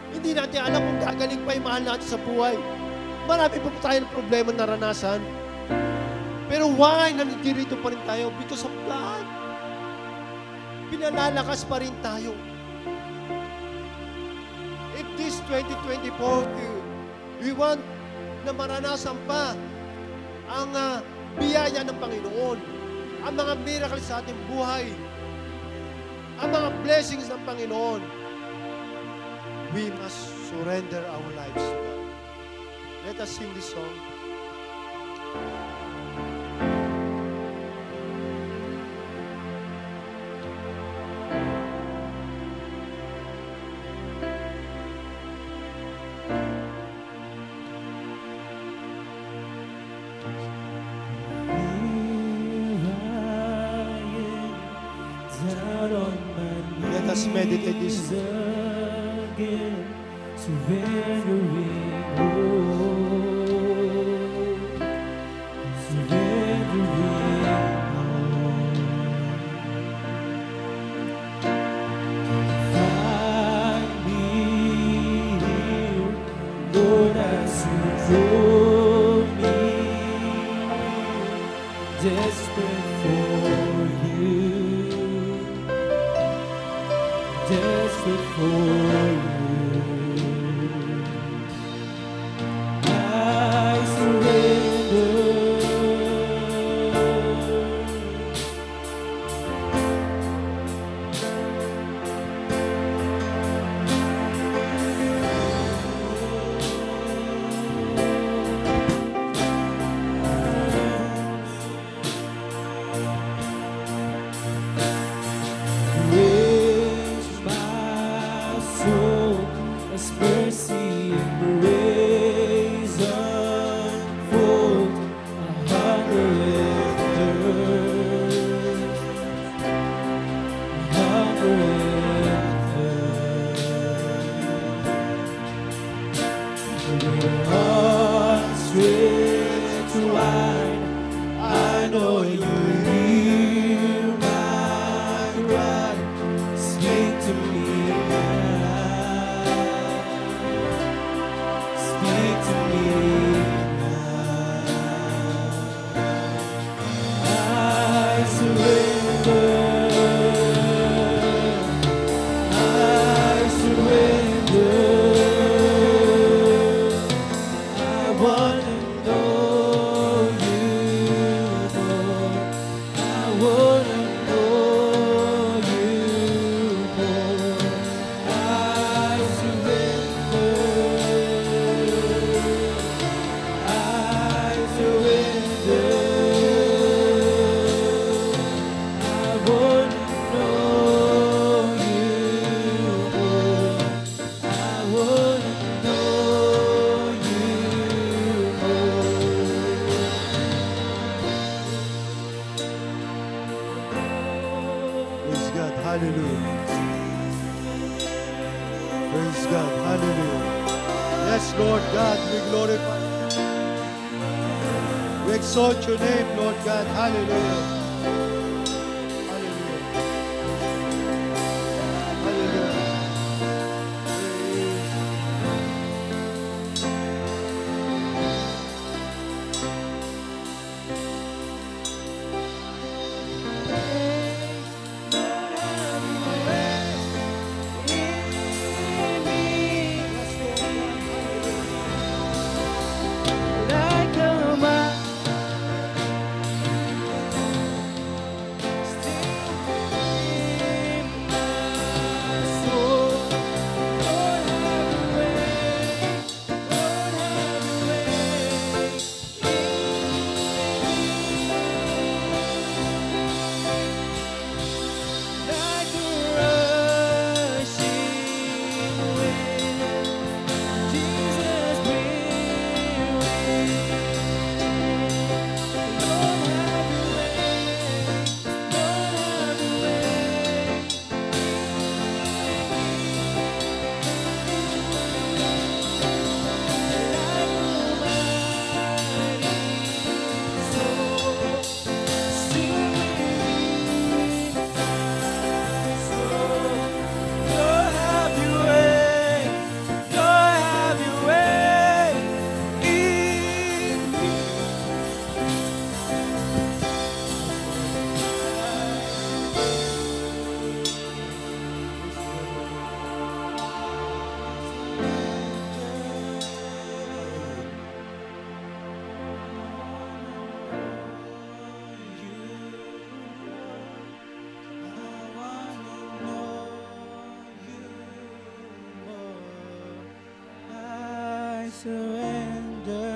Hindi natin alam kung gagaling pa yung mahal natin sa buhay. Marami pa po tayong problema na naranasan. Pero why nandirito pa rin tayo? Because of God. Pinalalakas pa rin tayo. If this 2024, we want na maranasan pa ang biyaya ng Panginoon, ang mga miracles sa ating buhay, ang mga blessings ng Panginoon, we must surrender our lives to God. Let us sing this song. Let us meditate this. Desperate for you, desperate for you. I surrender. Raise my soul. Praise God. Hallelujah. Praise God. Hallelujah. Yes, Lord God, we glorify you. We exalt your name, Lord God. Hallelujah. Hallelujah. Hallelujah. Surrender.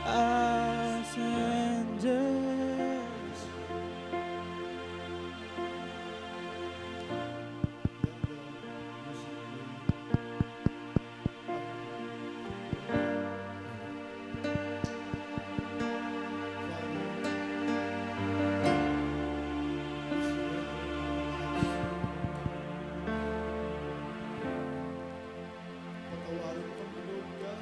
I surrender. Patawarin kami, Lord God.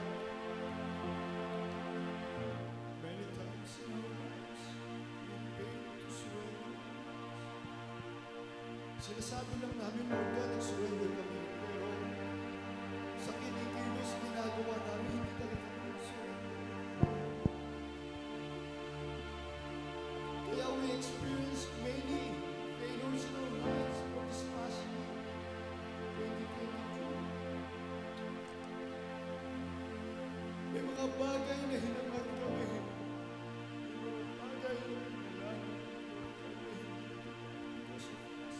Many times in our lives, we fail to surrender. Sinasabi lang namin, Lord God, nag-surrender kami. Pero sa kinikilos ginagawa namin, hindi talaga kami surrender. Kaya we experience many failures in our lives for this past year, 2022. May mga bagay na hinangad kami. May mga bagay na kailangan kami. Because of this.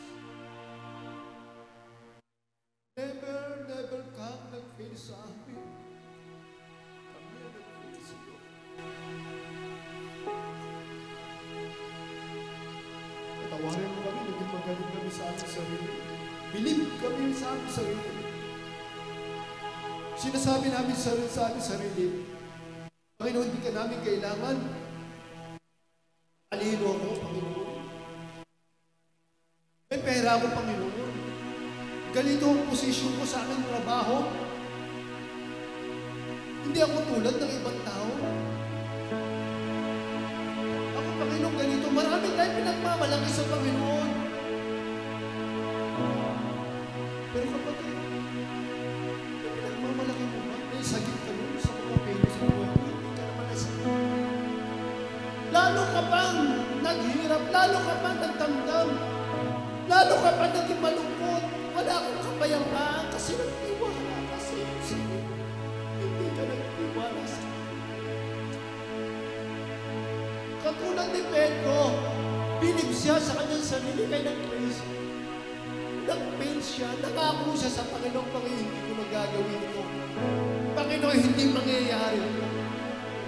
Never kang nag-fail sa amin. Kami ang nag-fail sa iyo. Patawarin mo kami, naging magaling kami sa aming sarili. Believe kami sa aming sarili. Sinasabi namin sa aming sarili, Panginoon, hindi ka namin kailangan. Talino ako, Panginoon. May pera ako, Panginoon. Ganito ang posisyon ko sa aking trabaho. Hindi ako tulad ng ibang tao. Ako, Panginoon, ganito. Marami tayong pinagmamalaki sa Panginoon. Pero kapatid, pinagmamalaki mo ba? May sagip ka nun sa mga peno sa buhay mo. Hindi ka naman nasagip. Lalo ka pang naghirap, lalo ka pang nagtamdam, lalo ka pang naging malungkot. Wala akong kapayapaan kasi nagtiwala ka sa iyo. Hindi ka nagtiwala sa iyo. Katulad ni Pedro, bilib siya sa kanyang sarili kaya nag-praise. Nag-fail siya, nangako siya sa Panginoon, Panginoon, hindi ko magagawin ko. Panginoon, hindi mangyayari.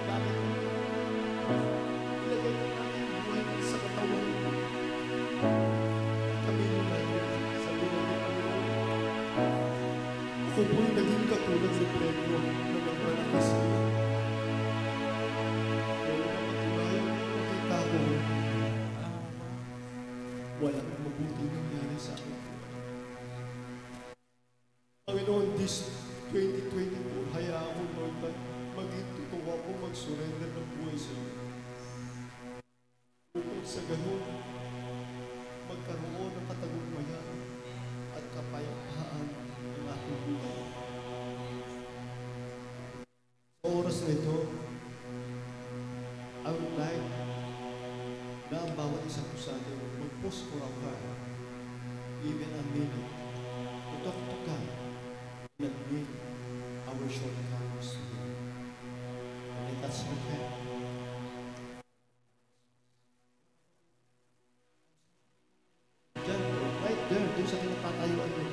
Bakit? Ilagay mo natin buhay sa katawan. Kami naman, sabi namin, Panginoon, ako po'y naging katulad ni Pedro na nagmalaki sa iyo. Pero kapatunayan ko, nakita ko, walang mabuting nangyari sa akin. Panginoon, this 2024, hayaan mo, Lord, maging totoo ako, mag-surrender ng buhay sa iyo. Upang sa ganun, magkaroon ng katagumpayan at kapayapaan ng aking buhay. Sa oras na ito, I would like na ang bawat isang po sa atin mag-pause for a while, even a minute, to talk to God and admit our shortcomings to Him. And let us repent. Diyan, right there, doon sa kinapatayuan mo,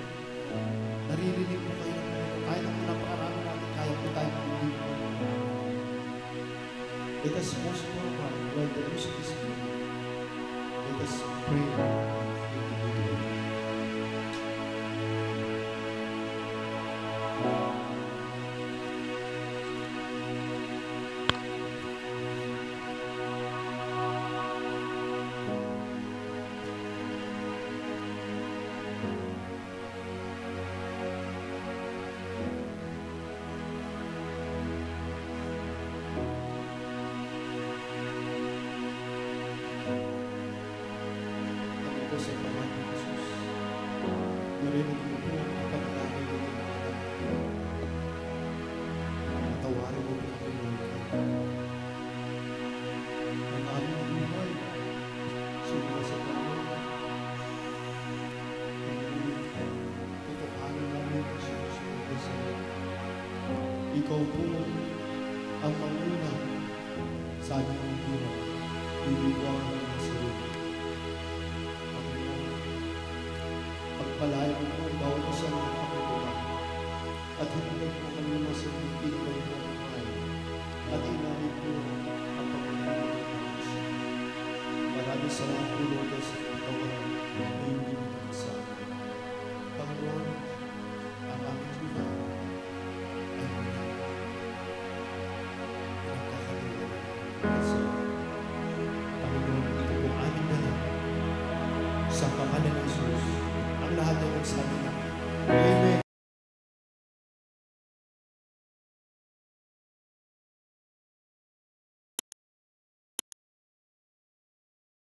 naririnig mo kayo ng Panginoon. Kaya ng napakarami natin, kaya po tayo pumili. Let us pause for a while while the music is playing. Let us pray individually. Kami po sa pangalan ng Jesus. Narinig mo po ang panalangin ng mga anak. Patawarin mo po kami, ang aming buhay. Sumula sa Panginoon. Tutuhanan namin ang sinusunod sa iyo. Ikaw po ang manguna sa aming buhay. Iniwanan ang sarili. Panginoon, pagpalain mo ang bawat isa ng Panginoon at hinagay mo kanina sa pipili ng buhay at inamin mo ang Panginoon ng Diyos. Maraming salamat po, Lord, sa pagkawalan na hindi mo sa amin. Panginoon, ang aming buhay ay mula. Pinagkakaliwan sa iyo. Panginoon, ito po aming dala sa pangalan ng Jesus.